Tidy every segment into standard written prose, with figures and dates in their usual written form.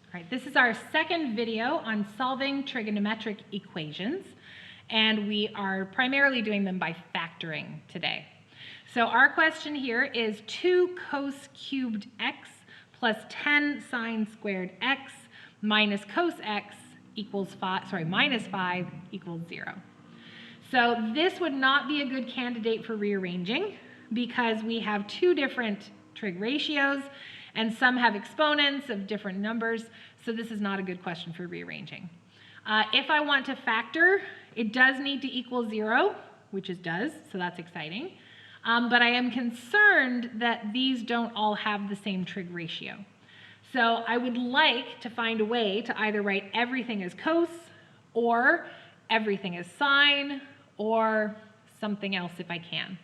All right, this is our second video on solving trigonometric equations, and we are primarily doing them by factoring today. So our question here is 2 cos cubed x plus 10 sine squared x minus cos x equals minus 5 equals 0. So this would not be a good candidate for rearranging because we have two different trig ratios and some have exponents of different numbers, so this is not a good question for rearranging. If I want to factor, it does need to equal 0, which it does, so that's exciting. But I am concerned that these don't all have the same trig ratio. So I would like to find a way to either write everything as cos, or everything as sine, or something else if I can.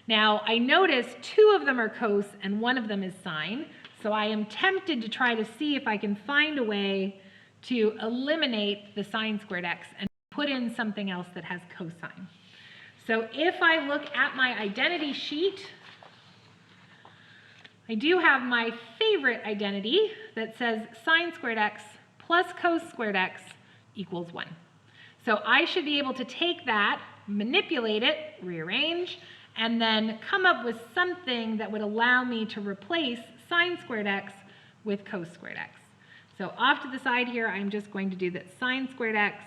Now, I notice 2 of them are cos and 1 of them is sine, so I am tempted to try to see if I can find a way to eliminate the sine squared x and put in something else that has cosine. So if I look at my identity sheet, I do have my favorite identity that says sine squared x plus cos squared x equals 1. So I should be able to take that, manipulate it, rearrange, and then come up with something that would allow me to replace sine squared x with cos squared x. So off to the side here, I'm just going to do that sine squared x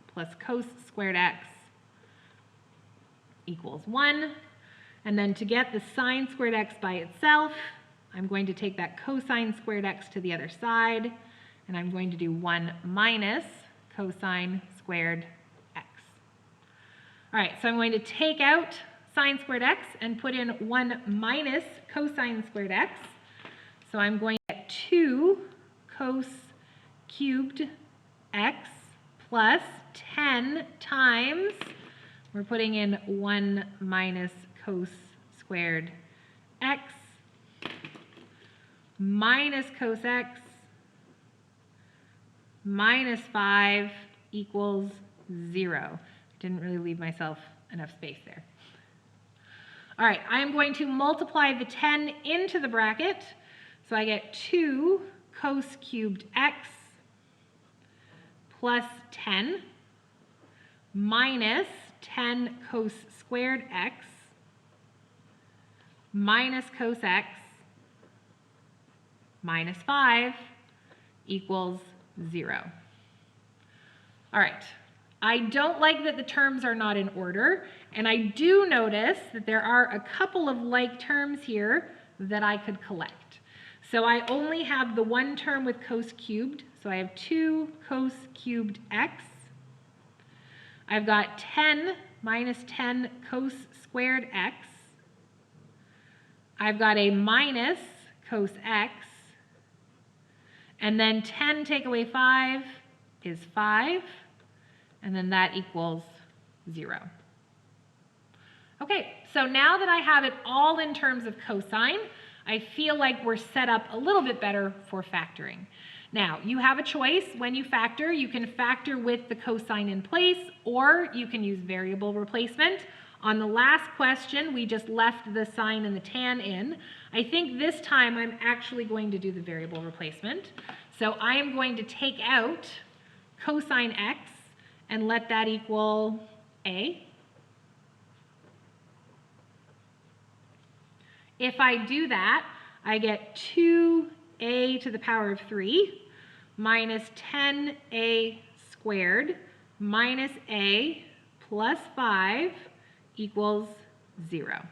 plus cos squared x equals 1. And then to get the sine squared x by itself, I'm going to take that cosine squared x to the other side, and I'm going to do 1 minus cosine squared x. All right, so I'm going to take out sine squared x and put in 1 minus cosine squared x. So I'm going to get 2 cos cubed x plus 10 times, we're putting in 1 minus cos squared x minus cos x minus 5 equals 0. Didn't really leave myself enough space there. All right, I am going to multiply the 10 into the bracket. So I get 2 cos cubed x plus 10 minus 10 cos squared x minus cos x minus 5 equals 0. All right. I don't like that the terms are not in order, and I do notice that there are a couple of like terms here that I could collect. So I only have the one term with cos cubed, so I have 2 cos cubed x. I've got 10 minus 10 cos squared x. I've got a minus cos x, and then 10 take away 5 is 5. And then that equals 0. Okay, so now that I have it all in terms of cosine, I feel like we're set up a little bit better for factoring. Now, you have a choice. When you factor, you can factor with the cosine in place, or you can use variable replacement. On the last question, we just left the sine and the tan in. I think this time I'm actually going to do the variable replacement. So I am going to take out cosine x and let that equal a. If I do that, I get 2a to the power of 3 minus 10a squared minus a plus 5 equals 0.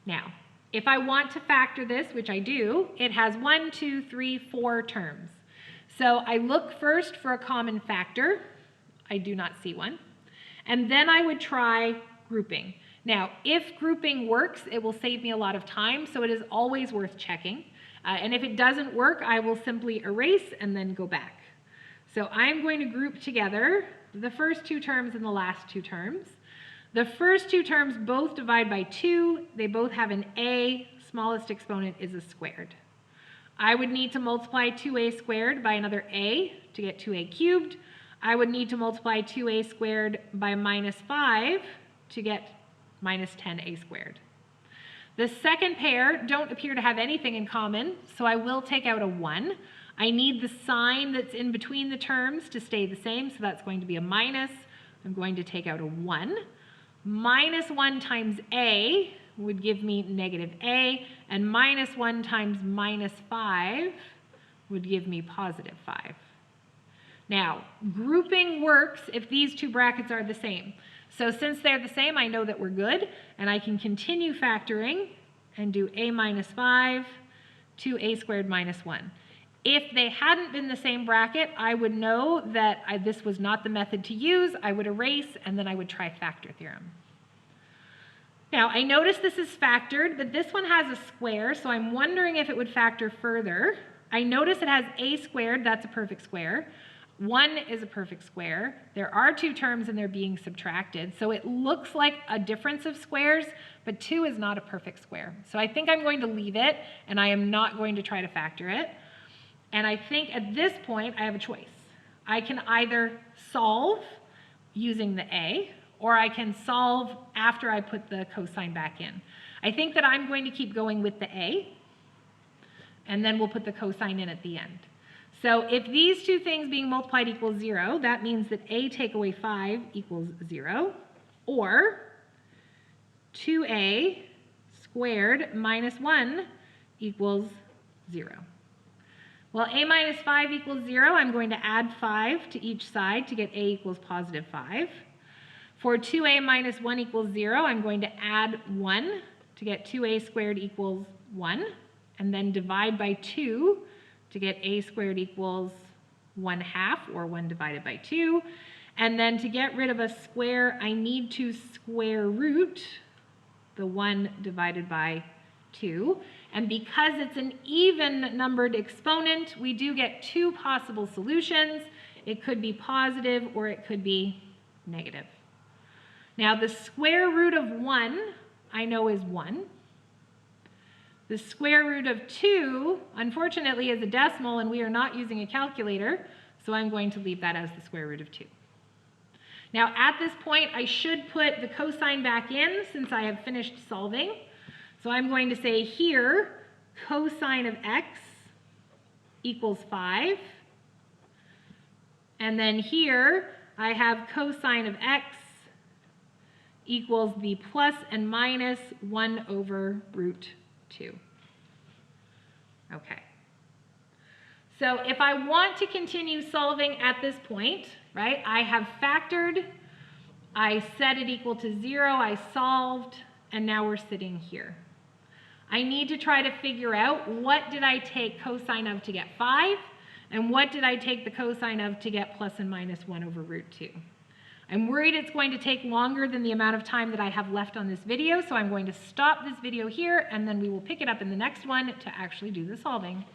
Now, if I want to factor this, which I do, it has 1, 2, 3, 4 terms. So I look first for a common factor. I do not see one. And then I would try grouping. Now, if grouping works, it will save me a lot of time, so it is always worth checking. And if it doesn't work, I will simply erase and then go back. So I'm going to group together the first 2 terms and the last 2 terms. The first 2 terms both divide by 2. They both have an a. Smallest exponent is a squared. I would need to multiply 2a squared by another a to get 2a cubed. I would need to multiply 2a squared by minus 5 to get minus 10a squared. The second pair don't appear to have anything in common, so I will take out a 1. I need the sign that's in between the terms to stay the same, so that's going to be a minus. I'm going to take out a 1. Minus 1 times a would give me negative a, and minus 1 times minus 5 would give me positive 5. Now, grouping works if these two brackets are the same. So since they're the same, I know that we're good, and I can continue factoring and do a minus 5 to a squared minus 1. If they hadn't been the same bracket, I would know that this was not the method to use. I would erase, and then I would try factor theorem. Now, I notice this is factored, but this one has a square, so I'm wondering if it would factor further. I notice it has a squared, that's a perfect square. 1 is a perfect square. There are 2 terms and they're being subtracted, so it looks like a difference of squares, but 2 is not a perfect square. So I think I'm going to leave it, and I am not going to try to factor it. And I think at this point, I have a choice. I can either solve using the a, or I can solve after I put the cosine back in. I think that I'm going to keep going with the a, and then we'll put the cosine in at the end. So if these two things being multiplied equals 0, that means that a take away 5 equals 0, or 2a squared minus 1 equals 0. Well, a minus 5 equals 0, I'm going to add 5 to each side to get a equals positive 5. For 2a minus 1 equals 0, I'm going to add 1 to get 2a squared equals 1, and then divide by 2 to get a squared equals 1/2, or 1 divided by 2. And then to get rid of a square, I need to square root the 1 divided by 2. And because it's an even numbered exponent, we do get 2 possible solutions. It could be positive or it could be negative. Now the square root of 1 I know is 1. The square root of 2, unfortunately, is a decimal, and we are not using a calculator, so I'm going to leave that as the square root of 2. Now, at this point, I should put the cosine back in since I have finished solving. So I'm going to say here, cosine of x equals 5. And then here, I have cosine of x equals the plus and minus 1 over root 2. Okay. So if I want to continue solving at this point, right, I have factored, I set it equal to 0, I solved, and now we're sitting here. I need to try to figure out what did I take cosine of to get 5, and what did I take the cosine of to get plus and minus 1 over root 2. I'm worried it's going to take longer than the amount of time that I have left on this video, so I'm going to stop this video here, and then we will pick it up in the next one to actually do the solving.